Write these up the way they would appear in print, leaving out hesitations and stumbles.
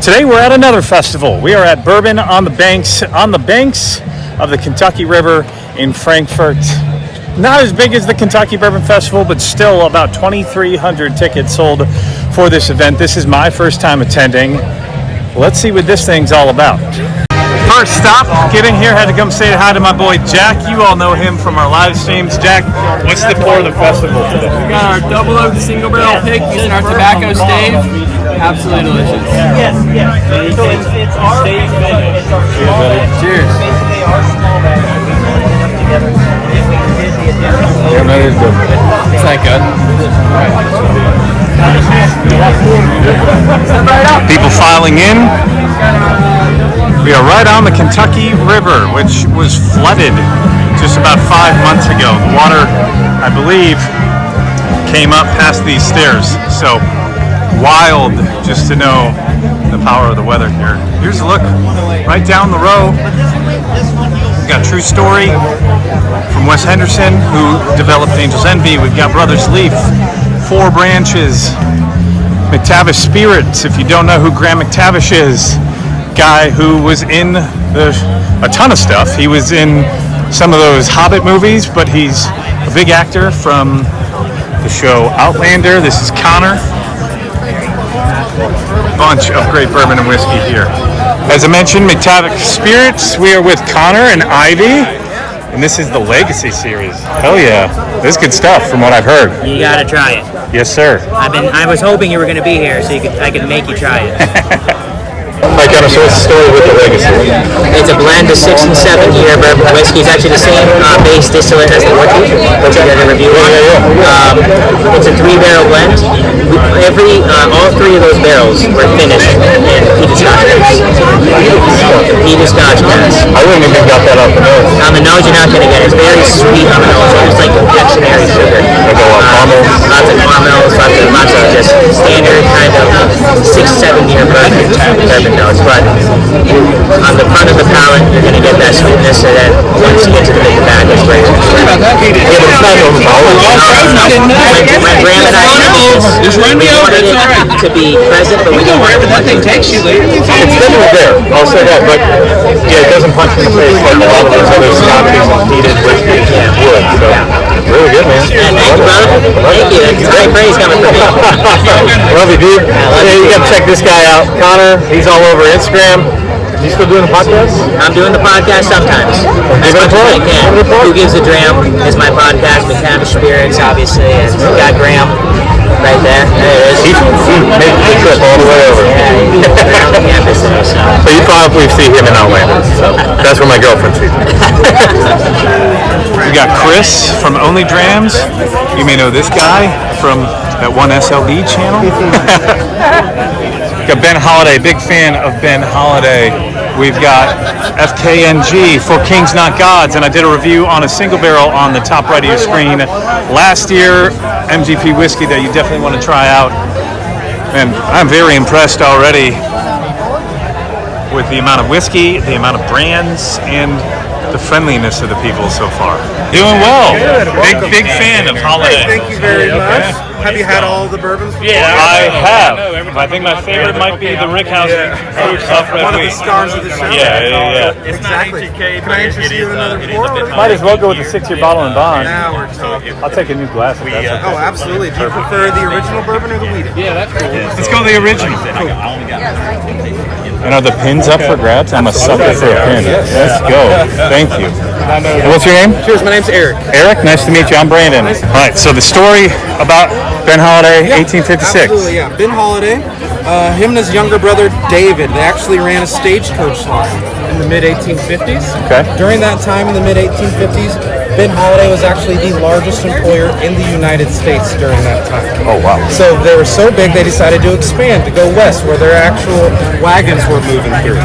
Today we're at another festival. We are at Bourbon on the banks of the Kentucky River in Frankfort. Not as big as the Kentucky Bourbon Festival, but still about 2,300 tickets sold for this event. This is my first time attending. Let's see what this thing's all about. First stop, getting here, had to come say hi to my boy Jack. You all know him from our live streams. Jack, what's the pour of the festival today? We got our double oak single barrel pick using our tobacco stave. Absolutely delicious. Yes. So it's our stave. It's our small batch. Cheers. They are small batches. We put them together. Yeah, that is good. It's not good. People filing in. We are right on the Kentucky River, which was flooded just about 5 months ago. The water, I believe, came up past these stairs. So wild just to know the power of the weather here. Here's a look right down the row. We've got True Story from Wes Henderson, who developed Angel's Envy. We've got Brothers Leaf, Four Branches, McTavish Spirits. If you don't know who Graham McTavish is, guy who was in a ton of stuff. He was in some of those Hobbit movies, but he's a big actor from the show Outlander. This is Connor. Bunch of great bourbon and whiskey here. As I mentioned, McTavish Spirits. We are with Connor and Ivy, and this is the Legacy series. Hell yeah, this is good stuff from what I've heard. You gotta try it. Yes, sir. I was hoping you were gonna be here so I could make you try it. Hi, Connor, so what's the story with the Legacy? It's a blend of 6 and 7 year bourbon whiskey. It's actually the same base distillate as the Wartooth, which I did a review on. It's a 3-barrel blend. All 3 of those barrels were finished in peated Scotch barrels. Peated Scotch barrels. I wouldn't even got that off the nose. On the nose, you're not going to get it. It's very sweet on the nose. It's like confectionery sugar. Lots of caramels, lots of just standard kind of 6-7 year bourbon notes. But on the front of the palate, you're going to get that sweetness, and then once you get to the big tobacco, it's great. Yeah, but it's not overpowering. When Graham and I we wanted it to be present, but we didn't want it to be takes you later. It's definitely there, I'll say that, but yeah, it doesn't punch me in the face like a lot of those other scotches and peated whiskey would. So, really good, man. Yeah, thank you, brother. Thank you. That's high praise coming from me. Love you, dude. Yeah, you gotta check this guy out. Connor, he's all over Instagram. Is he still doing the podcast? I'm doing the podcast sometimes. As much as I can. Who Gives a Dram is my podcast. McTavish Spirits, obviously. And we got Graham right there. There it is. He made the trip all the way over. Yeah, he's around the campus there. So you probably see him in Outlander. So that's where my girlfriend sees him. We got Chris from Only Drams. You may know this guy from that one SLB channel. Got Ben Holladay, big fan of Ben Holladay. We've got FKNG, For Kings Not Gods, and I did a review on a single barrel on the top right of your screen last year, MGP whiskey that you definitely want to try out. And I'm very impressed already with the amount of whiskey, the amount of brands, and the friendliness of the people so far. Doing well. Good. Big fan of Holladay. Hey, thank you very much. Have you had all the bourbons before? Yeah, I have. I think my favorite might be the Rickhausen Fruit Soft Red One of the Wheat. stars of the show. Yeah. Exactly. Can I interest you in another pour? Might as well go with the 6-year bottle and bond. Now we're talking. I'll take a new glass if that's okay. Oh, absolutely. Do you prefer the original bourbon or the wheated? Yeah, that's cool. Let's go the original. And are the pins up for grabs? I'm a sucker for a pin. Let's go. Thank you. And what's your name? Cheers, my name's Eric. Eric, nice to meet you. I'm Brandon. All right, so the story about Ben Holladay, 1856. Absolutely, yeah. Ben Holladay, him and his younger brother David, they actually ran a stagecoach line in the mid-1850s. Okay. During that time in the mid-1850s, Ben Holladay was actually the largest employer in the United States during that time. Oh, wow. So they were so big they decided to expand, to go west where their actual wagons were moving through.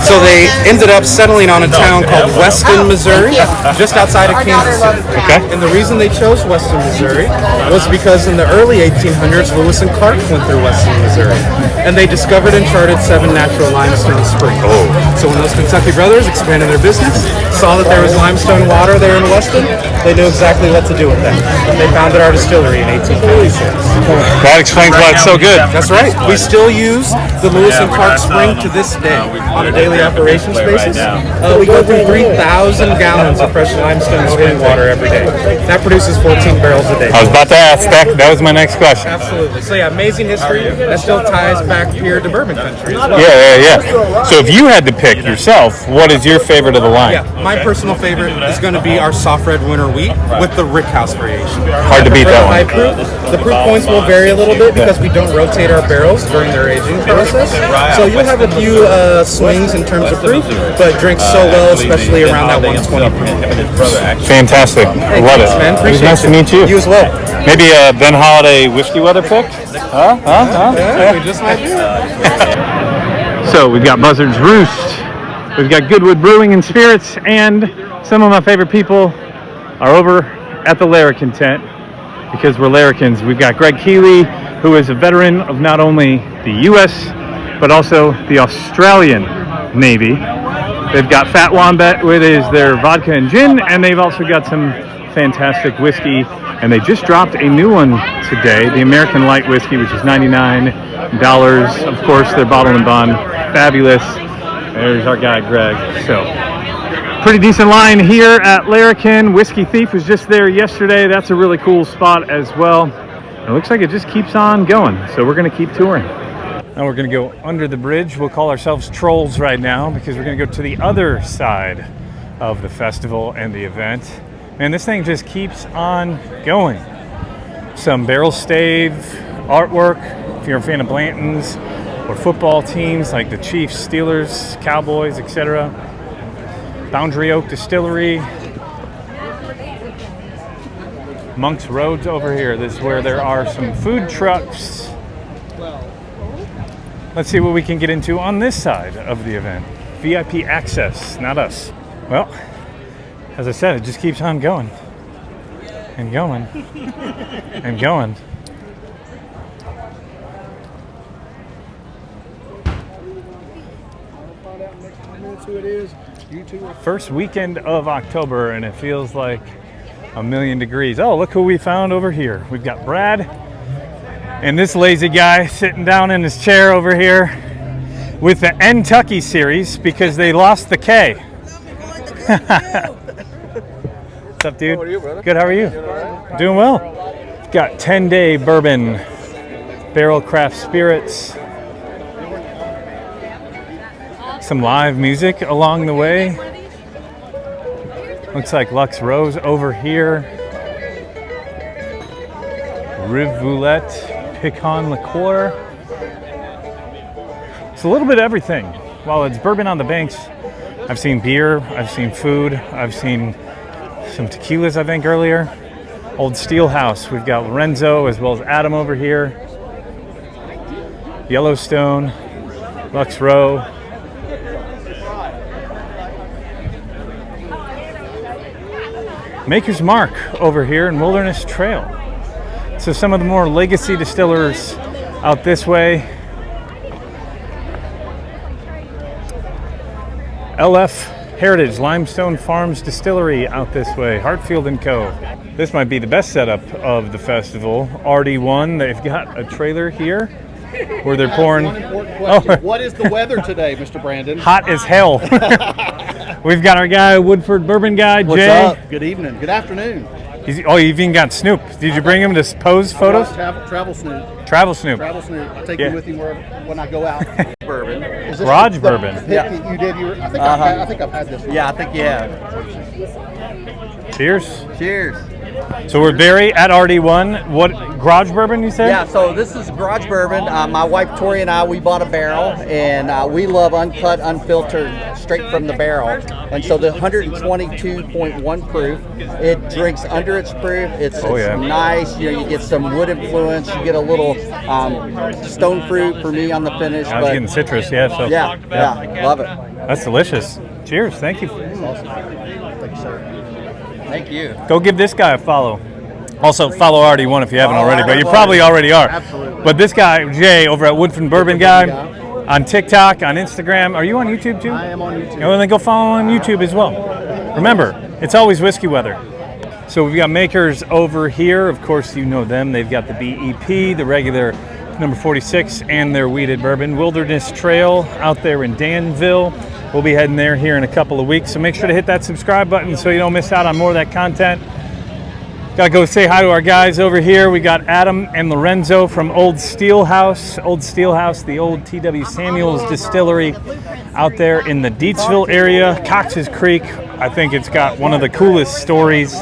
So they ended up settling on a town called Weston, Missouri, just outside of Kansas City. Okay. And the reason they chose Weston, Missouri was because in the early 1800s, Lewis and Clark went through Weston, Missouri. And they discovered and charted 7 natural limestone springs. Oh. So when those Kentucky brothers expanded their business, saw that there was limestone water there in Weston, Boston, they knew exactly what to do with that. They founded our distillery in 1856. That explains why it's so good. That's right. We still use the Lewis and Clark spring to this day on a daily operations basis. We go through 3,000 gallons of fresh limestone spring water every day. That produces 14 barrels a day. I was about to ask that. That was my next question. Absolutely. So yeah, amazing history. That still ties back here to bourbon country as well. Yeah. So if you had to pick yourself, what is your favorite of the line? Yeah, my personal favorite is going to be our soft red winter wheat with the Rickhouse variation. Hard to beat that one. High proof. The proof points will vary a little bit because we don't rotate our barrels during their aging process. So you'll have a few swings in terms of proof, but it drinks so well, especially around that 120 proof. Fantastic. I love it. Man, It was nice to meet you. You as well. Maybe a Ben Holladay whiskey weather pick? Yeah, we just might do. So we've got Buzzard's Roost, we've got Goodwood Brewing and Spirits, and some of my favorite people are over at the Larrikin tent because we're Larrikins. We've got Greg Keeley, who is a veteran of not only the U.S. but also the Australian Navy. They've got Fat Wombat, which is their vodka and gin, and they've also got some fantastic whiskey, and they just dropped a new one today, the American Light Whiskey, which is $99. Of course, their bottle and bond, fabulous. There's our guy, Greg. So, pretty decent line here at Larrikin. Whiskey Thief was just there yesterday. That's a really cool spot as well. It looks like it just keeps on going, so we're going to keep touring. Now we're going to go under the bridge. We'll call ourselves trolls right now because we're going to go to the other side of the festival and the event. Man, this thing just keeps on going. Some barrel stave artwork, if you're a fan of Blanton's, or football teams like the Chiefs, Steelers, Cowboys, etc. Boundary Oak Distillery. Monk's Road's over here. This is where there are some food trucks. Let's see what we can get into on this side of the event. VIP access, not us. Well, as I said, it just keeps on going and going and going. First weekend of October, and it feels like a million degrees. Oh, look who we found over here. We've got Brad and this lazy guy sitting down in his chair over here with the Kentucky series because they lost the K. What's up, dude? How are you, brother? Good, how are you? Doing well. Got 10-day bourbon, barrel craft spirits, some live music along the way. Looks like Lux Rose over here. Rivulet pecan liqueur. It's a little bit of everything. While it's bourbon on the banks, I've seen beer, I've seen food, I've seen some tequilas, I think, earlier. Old Steelhouse, we've got Lorenzo as well as Adam over here. Yellowstone, Lux Row. Maker's Mark over here in Wilderness Trail. So some of the more legacy distillers out this way. LF Heritage Limestone Farms Distillery out this way, Hartfield & Co. This might be the best setup of the festival. RD1, they've got a trailer here where they're pouring. What is the weather today, Mr. Brandon? Hot as hell. We've got our guy, Woodford Bourbon guy, Jay. What's up? Good evening. Good afternoon. Oh, you've even got Snoop. Did you bring him to pose photos? Travel Snoop. Travel Snoop. Travel Snoop. I take Yeah. you with me when I go out. Bourbon. Is this Garage the bourbon. pick that you did? I think I've had this one. Yeah, I think you have. Cheers. Cheers. So we're Barry at RD1. What, garage bourbon you said? Yeah, so this is garage bourbon. My wife Tori and I, we bought a barrel, and we love uncut, unfiltered, straight from the barrel. And so the 122.1 proof, it drinks under its proof. It's nice. You know, you get some wood influence. You get a little stone fruit for me on the finish. I was getting citrus, yeah. So Yeah, love it. That's delicious. Cheers. Thank you. Awesome. Thank you, sir. Thank you. Go give this guy a follow. Also, follow RD1 if you haven't already, but you probably already are. Absolutely. But this guy, Jay, over at Woodford Bourbon Guy, on TikTok, on Instagram. Are you on YouTube too? I am on YouTube. And then go follow on YouTube as well. Remember, it's always whiskey weather. So we've got makers over here. Of course, you know them. They've got the BEP, the regular number 46, and their wheated bourbon. Wilderness Trail out there in Danville. We'll be heading there here in a couple of weeks. So make sure to hit that subscribe button so you don't miss out on more of that content. Gotta go say hi to our guys over here. We got Adam and Lorenzo from Old Steelhouse. Old Steelhouse, the old T.W. Samuels distillery out there in the Deatsville area. Cox's Creek, I think it's got one of the coolest stories.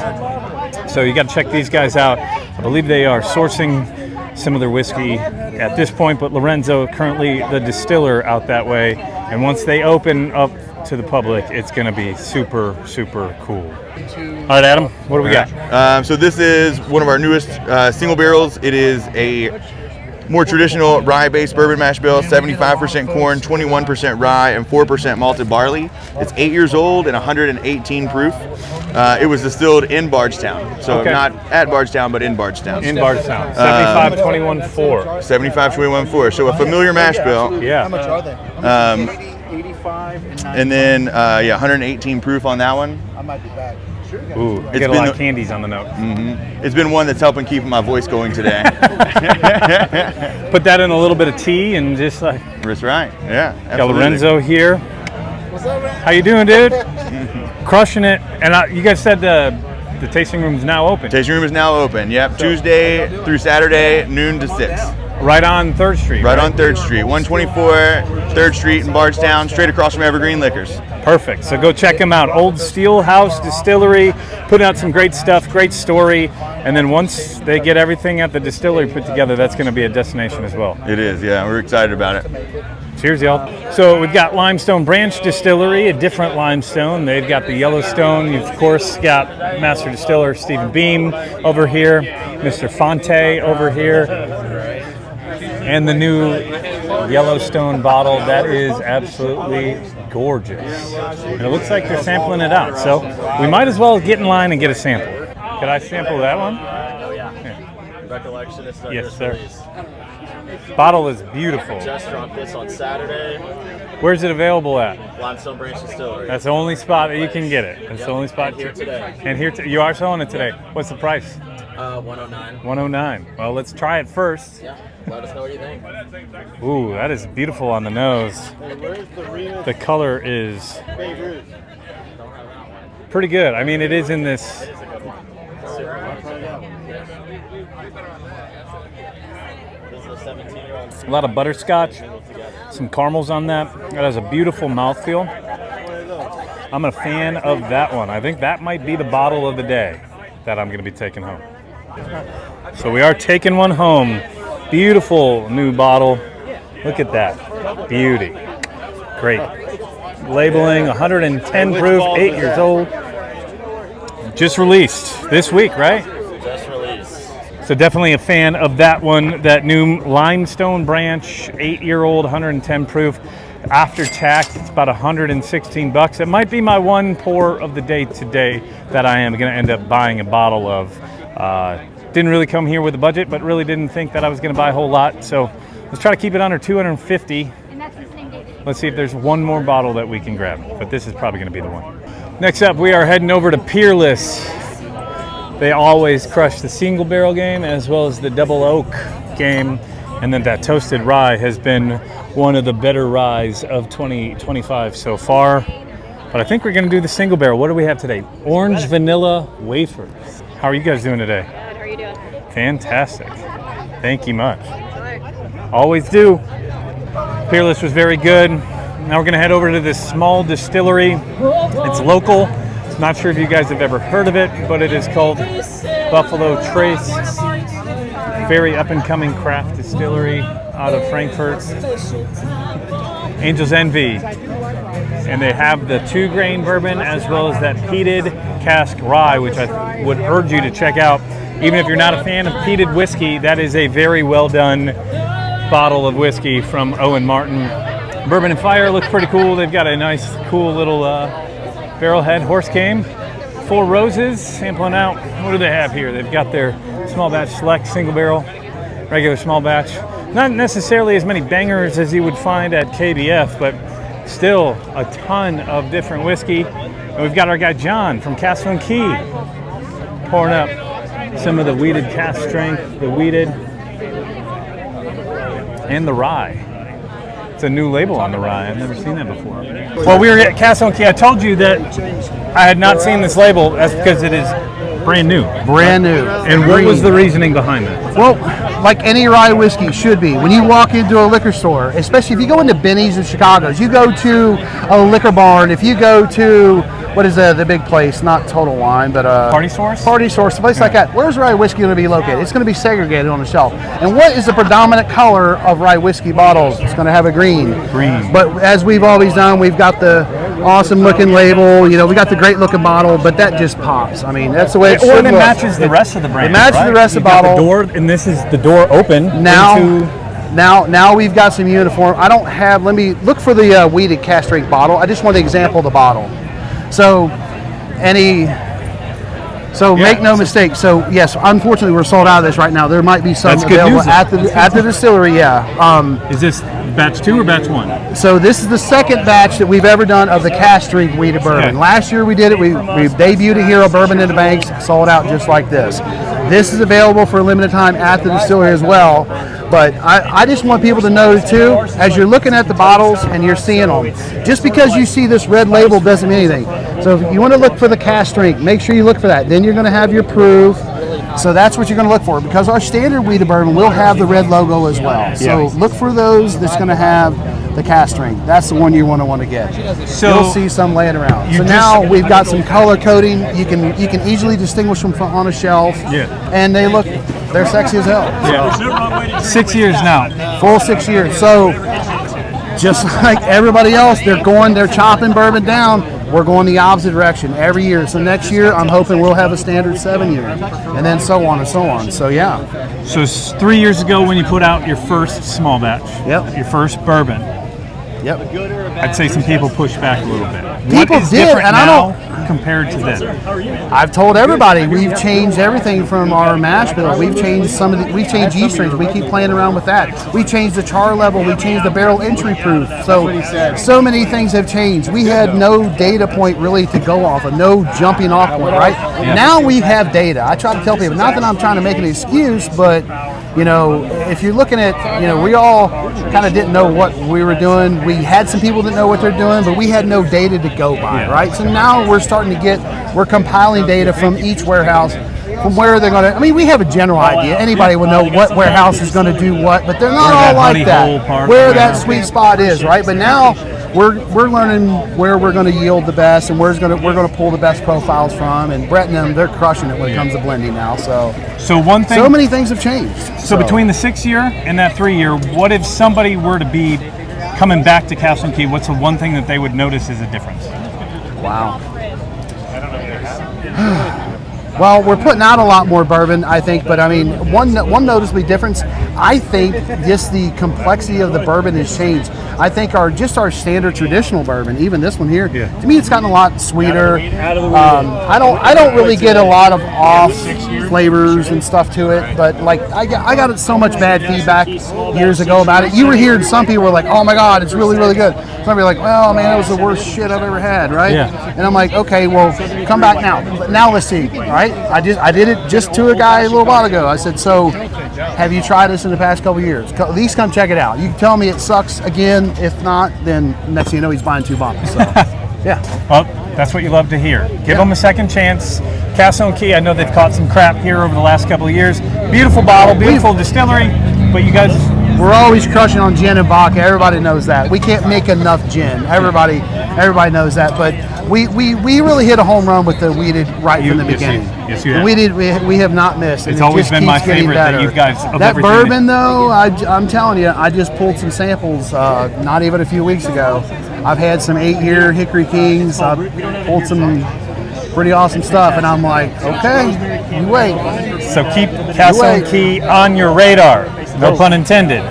So you got to check these guys out. I believe they are sourcing some of their whiskey at this point, but Lorenzo currently the distiller out that way. And once they open up to the public, it's going to be super, super cool. All right, Adam, what do we got? So this is one of our newest single barrels. It is a more traditional rye-based bourbon mash bill, 75% corn, 21% rye, and 4% malted barley. It's 8 years old and 118 proof. It was distilled in Bardstown, so not at Bardstown, but in Bardstown. In Bardstown, 75-21-4. 75-21-4. So a familiar mash bill. Yeah. How much are they? 85 and 90. And then 118 proof on that one. I might be back. Ooh, I get a lot of candies on the note. It's been one that's helping keep my voice going today. Put that in a little bit of tea and just like. That's right. Yeah. Got Lorenzo here. What's up, man? How you doing, dude? Crushing it. And you guys said the tasting room is now open. Tasting room is now open. Yep. Tuesday through Saturday, noon to 6. Right on 3rd Street. Right on 3rd Street. 124 3rd Street in Bardstown, straight across from Evergreen Liquors. Perfect. So go check them out. Old Steelhouse Distillery, putting out some great stuff, great story. And then once they get everything at the distillery put together, that's going to be a destination as well. It is, yeah. We're excited about it. Cheers, y'all. So we've got Limestone Branch Distillery, a different limestone. They've got the Yellowstone. You've, of course, got Master Distiller Stephen Beam over here, Mr. Fonte over here, and the new Yellowstone bottle. That is absolutely gorgeous. And it looks like they're sampling it out. So we might as well get in line and get a sample. Could I sample that one? Oh, yeah. Recollection is Yes, sir. Bottle is beautiful. Just dropped this on Saturday. Where's it available at? Limestone Branch Distillery. That's the only spot that you can get it. That's the only spot. And here today. And here you are selling it today. What's the price? 109. 109. Well, let's try it first. Yeah. Let us know what you think. Ooh, that is beautiful on the nose. The color is pretty good. I mean, it is in this. A lot of butterscotch, some caramels on that. That has a beautiful mouthfeel. I'm a fan of that one. I think that might be the bottle of the day that I'm going to be taking home. So we are taking one home. Beautiful new bottle. Look at that. Beauty. Great. Labeling, 110 proof, 8 years old. Just released this week, right? Just released. So definitely a fan of that one, that new Limestone Branch, 8-year-old, 110 proof. After tax, it's about $116. It might be my one pour of the day today that I am going to end up buying a bottle of. Didn't really come here with a budget, but really didn't think that I was going to buy a whole lot. So let's try to keep it under $250. Let's see if there's one more bottle that we can grab, but this is probably going to be the one. Next up, we are heading over to Peerless. They always crush the single barrel game as well as the double oak game. And then that toasted rye has been one of the better ryes of 2025 so far. But I think we're going to do the single barrel. What do we have today? Orange vanilla wafers. How are you guys doing today? Good. How are you doing? Fantastic. Thank you much. Always do. Peerless was very good. Now we're going to head over to this small distillery. It's local. Not sure if you guys have ever heard of it, but it is called Buffalo Trace. Very up-and-coming craft distillery out of Frankfort. Angel's Envy. And they have the 2-grain bourbon as well as that peated cask rye, which I would urge you to check out. Even if you're not a fan of peated whiskey, that is a very well done bottle of whiskey from Owen Martin. Bourbon and Fire looks pretty cool. They've got a nice, cool little barrelhead horse game. 4 Roses, sampling out. What do they have here? They've got their small batch select, single barrel, regular small batch. Not necessarily as many bangers as you would find at KBF, but still a ton of different whiskey. And we've got our guy John from Castle and Key. pouring up some of the weeded cask strength, the weeded, and the rye. It's a new label on the rye. I've never seen that before. Well, we were at Castle Key. I told you that I had not seen this label. That's because it is brand new. Brand new. And what was the reasoning behind that? Well, like any rye whiskey should be. When you walk into a liquor store, especially if you go into Benny's in Chicago, you go to a liquor barn, if you go to, what is the big place? Not Total Wine, but Party Source? Party Source, a place like that. Where's rye whiskey going to be located? It's going to be segregated on the shelf. And what is the predominant color of rye whiskey bottles? It's going to have a green. Green. But as we've always done, we've got the awesome looking label. You know, we got the great looking bottle, but that just pops. I mean, that's the way it should And it look. matches the rest of the brand. It matches right? the rest of the You've got bottle. The door, and this is the door open. Now we've got some uniform. I don't have. Let me look for the weeded cask strength bottle. I just want the example of the bottle. So make no mistake. So yes, unfortunately we're sold out of this right now. There might be some That's good available news, at the distillery. Yeah. Is this batch 2 or batch 1? So this is the second batch that we've ever done of the cask strength weeded bourbon. Okay. Last year we did it. We debuted it here at Bourbon in the Banks, sold out just like this. This is available for a limited time at the distillery as well. But I just want people to know too, as you're looking at the bottles and you're seeing them, just because you see this red label doesn't mean anything. So if you want to look for the cask strength, make sure you look for that. Then you're going to have your proof. So that's what you're going to look for, because our standard weeded bourbon will have the red logo as well. So look for those that's going to have the cask strength. That's the one you want to get. So you'll see some laying around. So now we've got some color coding. You can easily distinguish them on a shelf. Yeah. And they're sexy as hell. Yeah. 6 years now. Full 6 years. So just like everybody else, they're chopping bourbon down. We're going the opposite direction every year. So next year, I'm hoping we'll have a standard 7 year, and then so on and so on. So yeah. So 3 years ago when you put out your first small batch, your first bourbon, I'd say some people pushed back a little bit. People what is did, different and I now don't. compared to then? I've told everybody we've changed everything from our mash bill. We've changed we've changed yeast strength. We keep playing around with that. We changed the char level. We changed the barrel entry proof. So many things have changed. We had no data point really to go off of, no jumping off point, right? Now we have data. I try to tell people, not that I'm trying to make an excuse, but you know, if you're looking at, you know, we all kind of didn't know what we were doing. We had some people that know what they're doing, but we had no data to go by, right? So now we're starting to we're compiling data from each warehouse, from where they're going to, I mean, we have a general idea. Anybody will know what warehouse is going to do what, but they're not all like that. Where that sweet spot is, right? But now we're learning where we're going to yield the best, and we're going to pull the best profiles from. And Brett and them, they're crushing it when it comes to blending now. So one thing. So many things have changed. So between the 6 year and that 3 year, what if somebody were to be coming back to Castle and Key? What's the one thing that they would notice is a difference? Wow. Well, we're putting out a lot more bourbon, I think, but I mean, one noticeably difference, I think just the complexity of the bourbon has changed. I think our standard traditional bourbon, even this one here, to me it's gotten a lot sweeter. I don't really get a lot of off flavors and stuff to it, but like I got so much bad feedback years ago about it. You were hearing some people were like, "Oh my God, it's really, really good." Some people were like, "Well, man, that was the worst shit I've ever had," right? Yeah. And I'm like, "Okay, well, come back now. Now let's see." Right? I did it just to a guy a little while ago. I said, "So, have you tried this in the past couple of years? At least come check it out. You can tell me it sucks again. If not, then next thing you know, he's buying 2 bottles." So, yeah. Well, that's what you love to hear. Give them a second chance. Castle and Key, I know they've caught some crap here over the last couple of years. Beautiful bottle, beautiful distillery, but you guys... We're always crushing on gin and vodka. Everybody knows that. We can't make enough gin. Everybody knows that. But we really hit a home run with the weeded right from the beginning. Yes, you have. We have not missed. It's always been my favorite that you guys... That bourbon, though, I'm telling you, I just pulled some samples not even a few weeks ago. I've had some 8-year Hickory Kings. I've pulled some pretty awesome stuff, and I'm like, okay, you wait. So keep Castle and Key on your radar. No pun intended.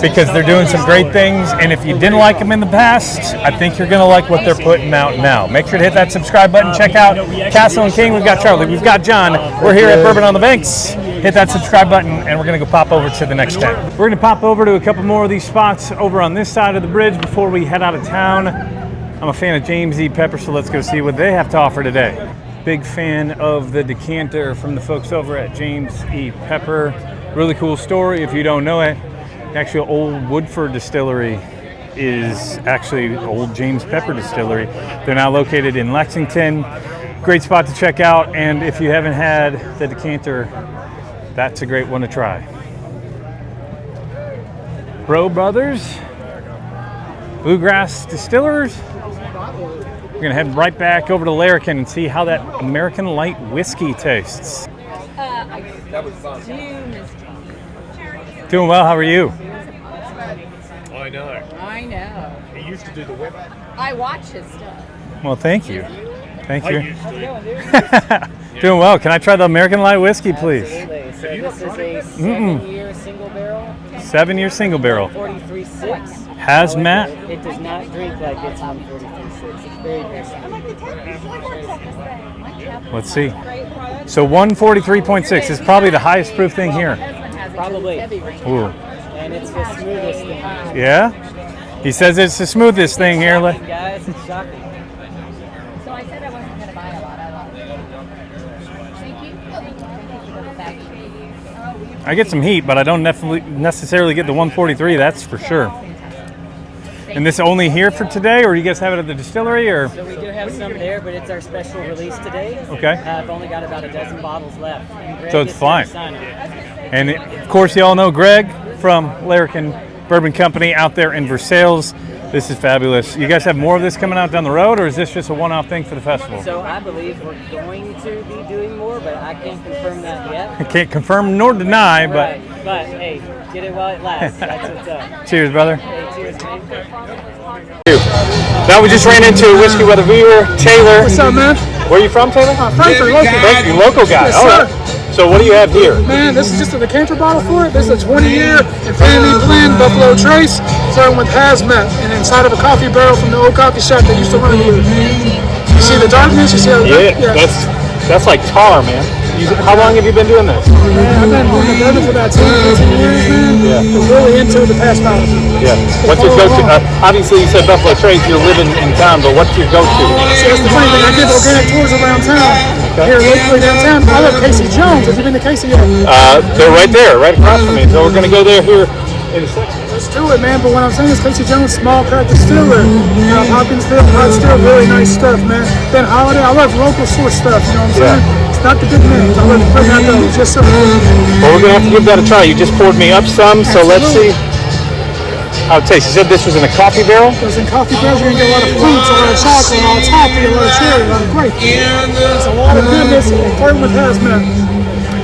Because they're doing some great things, and if you didn't like them in the past, I think you're going to like what they're putting out now. Make sure to hit that subscribe button. Check out Castle and King. We've got Charlie. We've got John. We're here at Bourbon on the Banks. Hit that subscribe button, and we're going to go pop over to the next tent. We're going to pop over to a couple more of these spots over on this side of the bridge before we head out of town. I'm a fan of James E. Pepper, so let's go see what they have to offer today. Big fan of the decanter from the folks over at James E. Pepper. Really cool story if you don't know it. Actually, old Woodford Distillery is actually old James Pepper Distillery. They're now located in Lexington. Great spot to check out, and if you haven't had the decanter, that's a great one to try. Bro Brothers, Bluegrass Distillers. We're gonna head right back over to Larrikin and see how that American light whiskey tastes. Doing well, how are you? I know. I know. He used to do the whip. I watch his stuff. Well, thank you. Thank you. Used to. Doing well. Can I try the American light whiskey, please? Absolutely. So this is a 7-year single barrel. 7-year single barrel. 143.6. Hazmat. It does not drink like it's 143.6. It's very different. Let's see. So 143.6 is probably the highest proof thing here. Probably. Ooh. And it's the smoothest thing. Yeah? He says it's the smoothest thing here. Shocking, guys, it's shocking. So I said I wasn't going to buy a lot. I love it. Thank you. I get some heat, but I don't necessarily get the 143, that's for sure. And this only here for today, or you guys have it at the distillery, or? So we do have some there, but it's our special release today. Okay. I've only got about a dozen bottles left. So it's fine. And of course, you all know Greg from Larrikin Bourbon Company out there in Versailles. This is fabulous. You guys have more of this coming out down the road, or is this just a one-off thing for the festival? So I believe we're going to be doing more, but I can't confirm that yet. I can't confirm nor deny, but... Right. But hey, get it while it lasts. That's what's up. Cheers, brother. Hey, cheers, man. Now we just ran into Whiskey Weather Viewer, Taylor. What's up, man? Where are you from, Taylor? Frankfort, local. Frankfort, local guy. Yes, All sir. right. So what do you have here? Man, this is just a decanter bottle for it. This is a 20-year Infinity Blend Buffalo Trace, served with Hazmat, and inside of a coffee barrel from the old coffee shop that used to run here. You see the darkness? You see how That's like tar, man. How long have you been doing this? Man, I've been doing the bourbon for about 10 years, man. Yeah. I'm really into the past 5. Yeah. What's your go-to? Obviously, you said Buffalo Trace. You're living in town, but what's your go-to? See, that's the funny thing. I give organic tours around town. Here locally downtown. I love Casey Jones. Have you been to Casey yet? They're right there, right across from me. So we're going to go there here in a second. Let's do it, man. But what I'm saying is Casey Jones, small craft distiller. Hopkinsville, hot still, really nice stuff, man. Then Holladay. I love local source stuff. You know what I'm saying? It's not the big names. I love putting out those. Yes, sir. Well, we're going to have to give that a try. You just poured me up some, so let's see how it tastes. You said this was in a coffee barrel? Because in coffee barrels, you're going to get a lot of fruits, a lot of chocolate, a lot of toffee, a lot of cherry, a lot of grape. It's a lot of goodness, and flirting with Hazmat.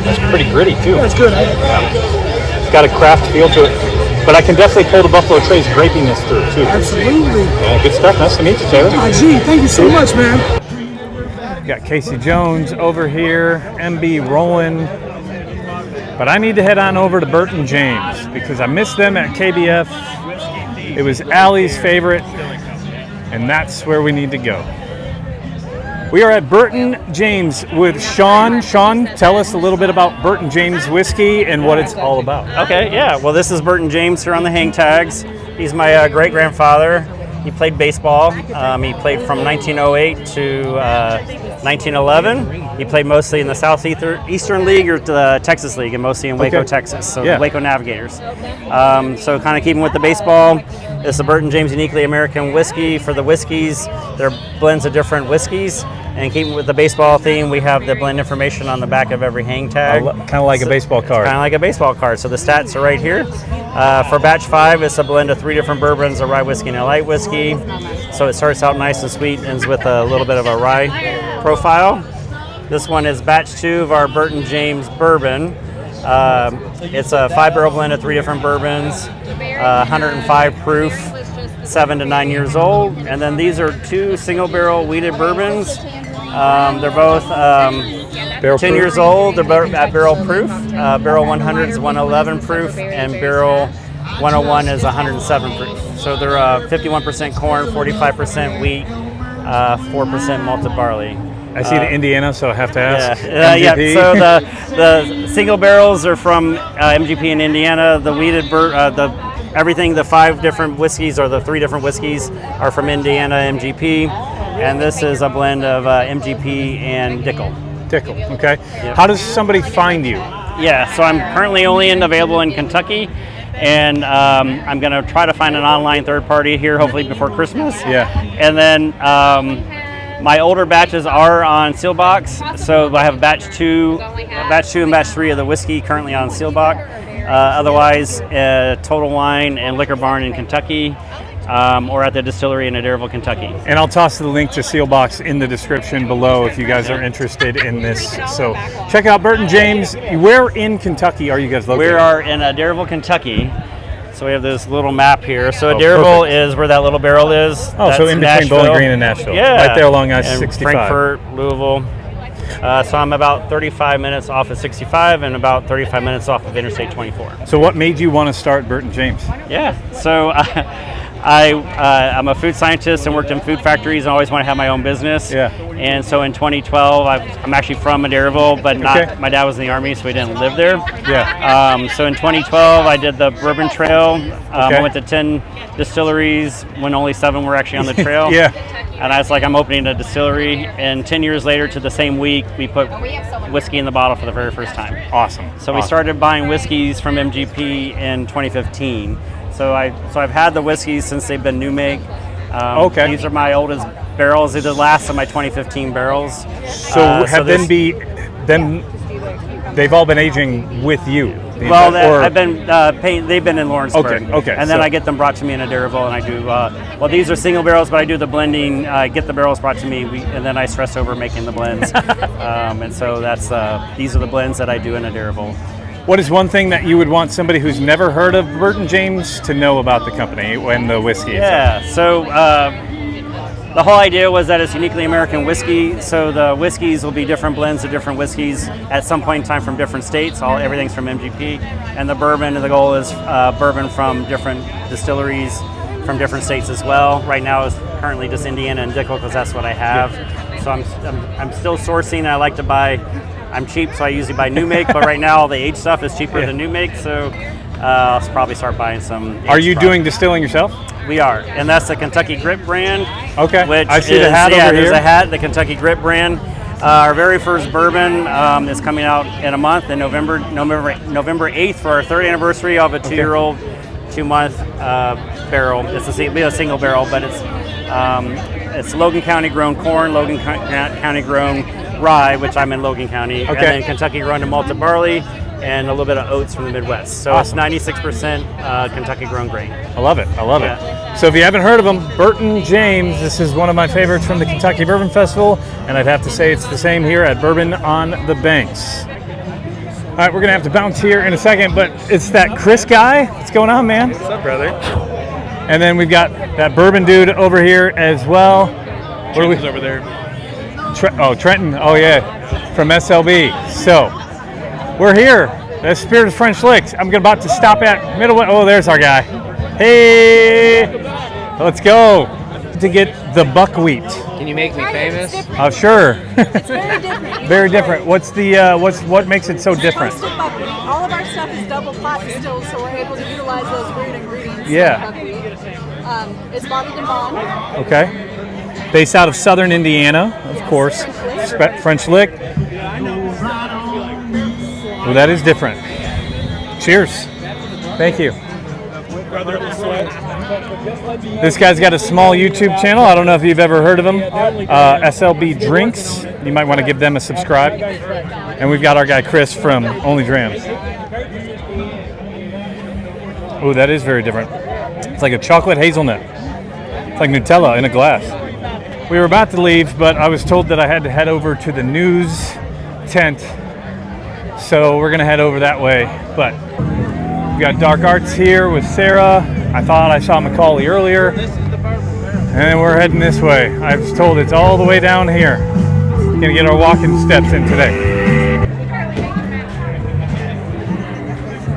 That's pretty gritty, too. That's good. It's got a craft feel to it. But I can definitely pull the Buffalo Trace grapiness through, too. Absolutely. Yeah, good stuff. Nice to meet you, Taylor. Gee, thank you so much, man. Got Casey Jones over here, MB rolling. But I need to head on over to Burton James because I missed them at KBF. It was Allie's favorite, and that's where we need to go. We are at Burton James with Sean. Sean, tell us a little bit about Burton James Whiskey and what it's all about. Okay, yeah. Well, this is Burton James here on the hang tags. He's my great-grandfather. He played baseball. He played from 1908 to 1911. He played mostly in the Southeastern League or the Texas League, and mostly in Waco, Texas. So the Waco Navigators. So kind of keeping with the baseball, it's the Burton James Uniquely American Whiskey. For the whiskeys, they're blends of different whiskeys. And keeping with the baseball theme, we have the blend information on the back of every hang tag. Kind of like a baseball card. Kind of like a baseball card. So the stats are right here. For batch 5, it's a blend of 3 different bourbons, a rye whiskey and a light whiskey. So it starts out nice and sweet, ends with a little bit of a rye profile. This one is batch 2 of our Burton James bourbon. It's a 5-barrel blend of 3 different bourbons, 105 proof, 7 to 9 years old. And then these are 2 single-barrel wheated bourbons. They're both 10 years old. They're at barrel proof. Barrel 100 is 111 proof, and barrel 101 is 107 proof. So they're 51% corn, 45% wheat, 4% malted barley. I see the Indiana, so I have to ask. Yeah. So the single barrels are from MGP in Indiana. The wheated everything, the 5 different whiskeys or the 3 different whiskeys are from Indiana MGP. and this is a blend of MGP and Dickel. Dickel, okay. Yep. How does somebody find you? Yeah, so I'm currently only available in Kentucky, and I'm going to try to find an online third party here, hopefully before Christmas. Yeah. And then my older batches are on Sealbox, so I have batch 2 and batch 3 of the whiskey currently on Sealbox. Otherwise, Total Wine and Liquor Barn in Kentucky, or at the distillery in Adairsville, Kentucky. And I'll toss the link to Sealbox in the description below if you guys are interested in this. So check out Burton James. Where in Kentucky are you guys located? We are in Adairsville, Kentucky. So we have this little map here. So Adairsville is where that little barrel is. Oh, That's so in between Nashville. Bowling Green and Nashville. Yeah. Right there along And I-65. Frankfort, Louisville. So I'm about 35 minutes off of 65 and about 35 minutes off of Interstate 24. So what made you want to start Burton James? Yeah, so I'm a food scientist and worked in food factories and always wanted to have my own business. Yeah. And so in 2012, I'm actually from Adairsville, but not. My dad was in the Army, so we didn't live there. Yeah. So in 2012, I did the Bourbon Trail. I went to 10 distilleries when only 7 were actually on the trail. Yeah. And I was like, I'm opening a distillery. And 10 years later, to the same week, we put whiskey in the bottle for the very first time. Awesome. So we started buying whiskeys from MGP in 2015. So I've had the whiskeys since they've been new make. Okay. These are my oldest barrels. They're the last of my 2015 barrels. So they've all been aging with you? I've been they've been in Lawrenceburg. Okay. And then I get them brought to me in Adairsville, and I do. These are single barrels, but I do the blending. Get the barrels brought to me, and then I stress over making the blends. And so these are the blends that I do in Adairsville. What is one thing that you would want somebody who's never heard of Burton James to know about the company and the whiskey? Yeah, so the whole idea was that it's uniquely American whiskey, so the whiskeys will be different blends of different whiskeys at some point in time from different states. Everything's from MGP, and the bourbon, and the goal is bourbon from different distilleries from different states as well. Right now is currently just Indiana and Dickel because that's what I have. So I'm still sourcing. I like to buy. I'm cheap, so I usually buy new make, but right now all the aged stuff is cheaper than new make, so I'll probably start buying some. Are you doing distilling yourself? We are, and that's the Kentucky Grip brand. Okay, which I see the hat over here. There's a hat, the Kentucky Grip brand. Our very first bourbon is coming out in a month, in November 8th for our 3rd anniversary of a 2-year-old, 2-month barrel. It'll be a single barrel, but it's Logan County grown corn, Logan County grown rye, which I'm in Logan County, and then Kentucky grown to malted barley, and a little bit of oats from the Midwest. So It's 96% Kentucky grown grain. I love it. So if you haven't heard of him, Burton James, this is one of my favorites from the Kentucky Bourbon Festival, and I'd have to say it's the same here at Bourbon on the Banks. All right, we're going to have to bounce here in a second, but it's that Chris guy. What's going on, man? What's up, brother? And then we've got that bourbon dude over here as well. Trenton's over there. Trenton. Oh, yeah. From SLB. So, we're here. The Spirit of French Licks. I'm about to stop at Middle. Oh, there's our guy. Hey! Let's go to get the buckwheat. Can you make me famous? Oh, sure. It's very different. Very different. What makes it so different? All of our stuff is double pot distilled, so we're able to utilize those root ingredients. Yeah. It's bottled in bond. Okay. Based out of southern Indiana, of course. French Lick. Well, that is different. Cheers. Thank you. This guy's got a small YouTube channel. I don't know if you've ever heard of him. SLB Drinks. You might want to give them a subscribe. And we've got our guy Chris from Only Drams. Oh, that is very different. It's like a chocolate hazelnut. It's like Nutella in a glass. We were about to leave, but I was told that I had to head over to the news tent. So we're going to head over that way. But we've got Dark Arts here with Sarah. I thought I saw Macaulay earlier. And then we're heading this way. I was told it's all the way down here. Going to get our walking steps in today.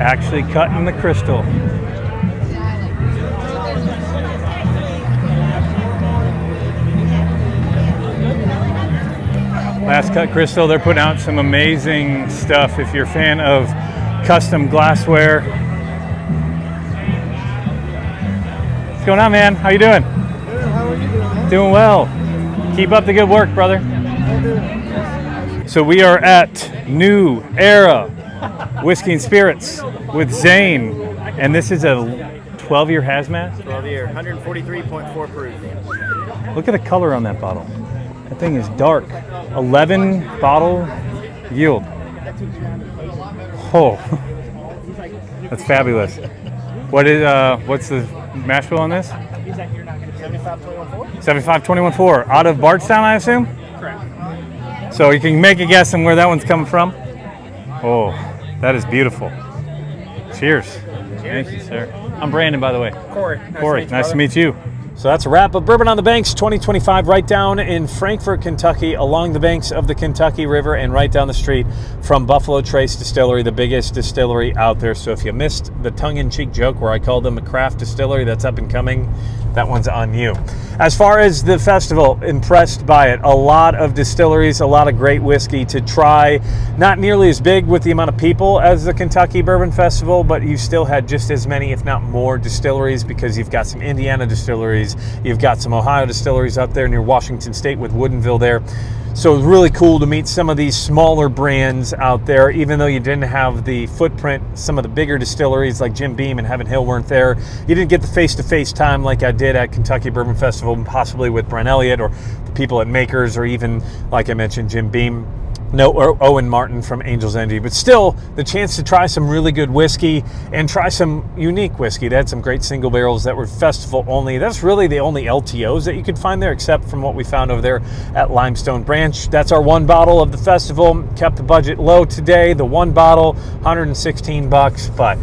Actually cutting the crystal. Last Cut Crystal, they're putting out some amazing stuff if you're a fan of custom glassware. What's going on, man? How you doing? Good, how are you doing? Doing well. Keep up the good work, brother. So we are at New Era Whiskey and Spirits with Zane, and this is a 12-year hazmat. 12-year, 143.4 proof. Look at the color on that bottle. That thing is dark. 11 bottle yield. Oh, that's fabulous. What's the mash bill on this? 75-21-4. Out of Bardstown, I assume? Correct. So you can make a guess on where that one's coming from. Oh, that is beautiful. Cheers. Thank you, sir. I'm Brandon, by the way. Corey, Nice to meet you. So that's a wrap of Bourbon on the Banks 2025, right down in Frankfort, Kentucky, along the banks of the Kentucky River and right down the street from Buffalo Trace Distillery, the biggest distillery out there. So if you missed the tongue-in-cheek joke where I called them a craft distillery that's up and coming, that one's on you. As far as the festival, impressed by it. A lot of distilleries, a lot of great whiskey to try. Not nearly as big with the amount of people as the Kentucky Bourbon Festival, but you still had just as many, if not more, distilleries, because you've got some Indiana distilleries, you've got some Ohio distilleries up there near Washington State with Woodinville there. So it was really cool to meet some of these smaller brands out there, even though you didn't have the footprint. Some of the bigger distilleries like Jim Beam and Heaven Hill weren't there. You didn't get the face-to-face time like I did at Kentucky Bourbon Festival, possibly with Brent Elliott or the people at Makers, or even, like I mentioned, Jim Beam. No, or Owen Martin from Angel's Envy, but still the chance to try some really good whiskey and try some unique whiskey. They had some great single barrels that were festival only. That's really the only LTOs that you could find there, except from what we found over there at Limestone Branch. That's our one bottle of the festival. Kept the budget low today. The one bottle, $116, but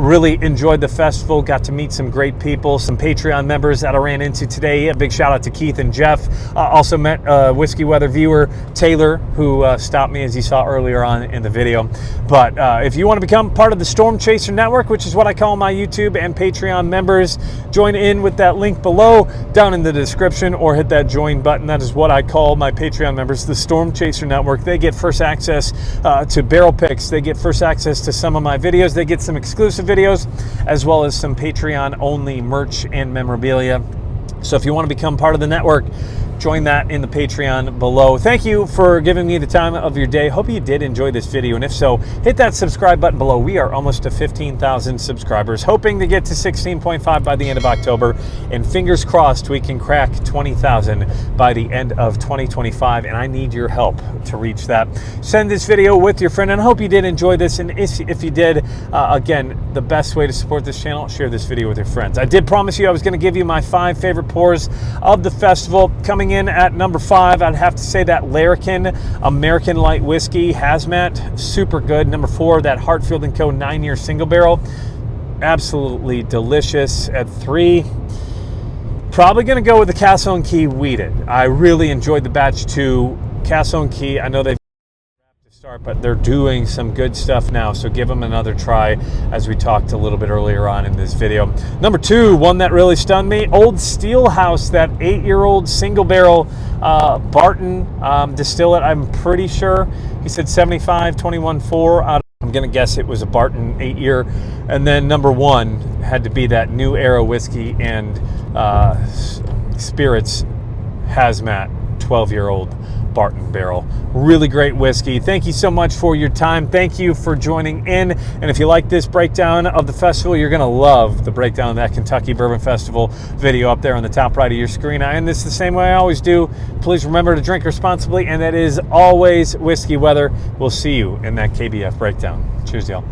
really enjoyed the festival. Got to meet some great people, some Patreon members that I ran into today. A big shout out to Keith and Jeff. Also met Whiskey Weather viewer Taylor, who stopped me, as you saw earlier on in the video. But if you want to become part of the Storm Chaser Network, which is what I call my YouTube and Patreon members, join in with that link below down in the description, or hit that join button. That is what I call my Patreon members, the Storm Chaser Network. They get first access to barrel picks. They get first access to some of my videos. They get some exclusive videos, as well as some Patreon only merch and memorabilia. So if you want to become part of the network, join that in the Patreon below. Thank you for giving me the time of your day. Hope you did enjoy this video, and if so, hit that subscribe button below. We are almost to 15,000 subscribers, hoping to get to 16.5 by the end of October, and fingers crossed we can crack 20,000 by the end of 2025, and I need your help to reach that. Send this video with your friend, and I hope you did enjoy this, and if you did, again, the best way to support this channel, share this video with your friends. I did promise you I was going to give you my 5 favorite pours of the festival. Coming in at number 5, I'd have to say that Larrikin American Light Whiskey Hazmat, super good. Number 4, that Hartfield & Co. 9-year single barrel, absolutely delicious. At 3, probably going to go with the Castle & Key Wheated. I really enjoyed the batch 2 Castle & Key. I know they've start, but they're doing some good stuff now, so give them another try, as we talked a little bit earlier on in this video. Number 2, one that really stunned me, Old Steelhouse, that 8-year-old single barrel Burton distillate. I'm pretty sure he said 75-21-4. I'm gonna guess it was a Burton 8-year. And then number 1 had to be that New Era Whiskey and Spirits Hazmat 12-year-old Burton barrel. Really great whiskey. Thank you so much for your time. Thank you for joining in. And if you like this breakdown of the festival, you're going to love the breakdown of that Kentucky Bourbon Festival video up there on the top right of your screen. I end this the same way I always do. Please remember to drink responsibly, and that is always whiskey weather. We'll see you in that KBF breakdown. Cheers, y'all.